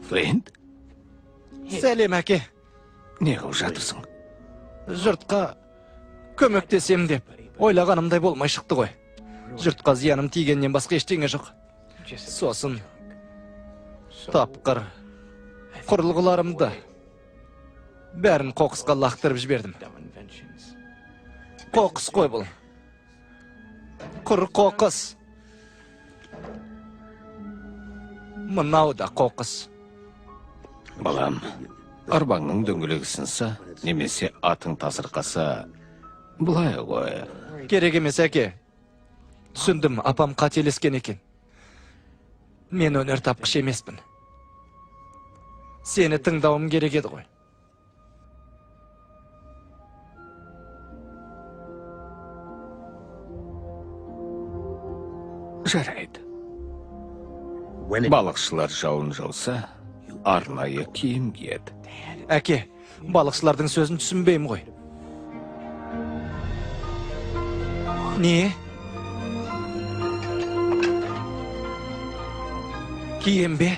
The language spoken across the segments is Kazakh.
Фленд? Сәлем, әке. Не қылып жатырсың? Жұртқа көмектесем деп ойлағанымдай болмай шықты ғой. Жұртқа зияным тигеннен басқа ештеңе жоқ. Сосын тапқыр құрылғыларымды бәрін қоқысқа лақтырып жібердім. Қоқыс қой бұл. Құр қоқыс. Мынау да қоқыс. Балам, арбаңның дөңгелегі сынса, немесе атың тасырқаса, бұлай ғой. Керек емес, әке. Түсіндім, апам қателескен екен. Мен өнер тапқыш емеспін. Сені тыңдауым керек еді ғой. Жарайды. Балықшылар жауын жауса, арнайы киім киеді. Әке, балықшылардың сөзін түсінбеймін ғой. Не? Киім бе?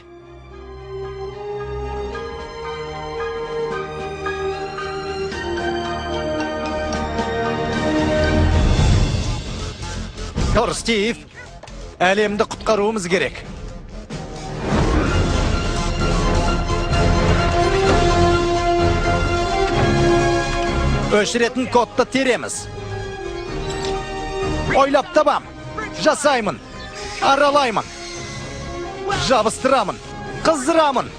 Тұр, Стив. Әлемді құтқаруымыз керек. Өшіретін кодты тереміз. Ойлап табам. Жасаймын. Аралаймын. Жабыстырамын. Қыздырамын.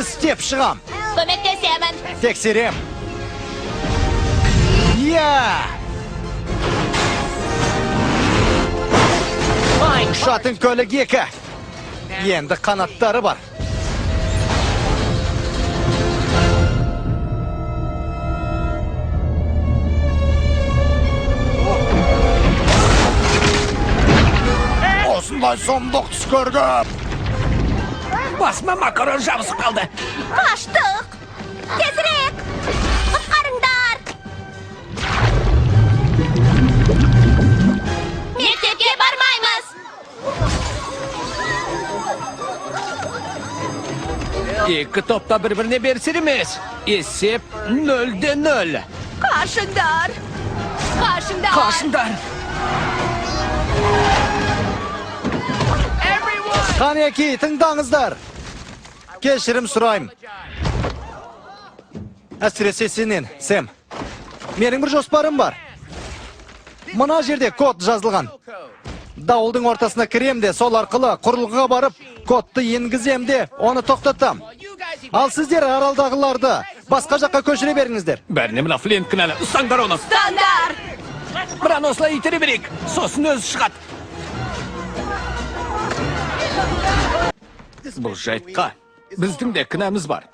Істеп шығам. Көмектесемін. Тексерем. Ұшатын көлік 2. Енді қанаттары бар. Осындай сұмдық түс көрдім. Басыма макарон жабысып қалды. Қаштық. Тезірек. Құтқарыңдар. Мектепке бармаймыз. Екі топта бір-біріне берсер емес. Есеп 0-0. Қашыңдар. Қашыңдар. Қашыңдар. Қанеки, тыңдаңыздар. Кешірім сұрайым. Әсіресе сенен, Сэм. Менің бір жоспарым бар. Мына жерде код жазылған. Дауылдың ортасына кірем де, сол арқылы құрылғыға барып, кодты енгізем де, оны тоқтатам. Ал сіздер аралдағыларды басқа жаққа көшіре беріңіздер. Бәріне мына Фленд кінәлі. Ұстаңдар оны. Ұстаңдар. Біран осылай итере берейік. Сосын өзі шығады. Бұл жайтқа біздің де кінәміз бар.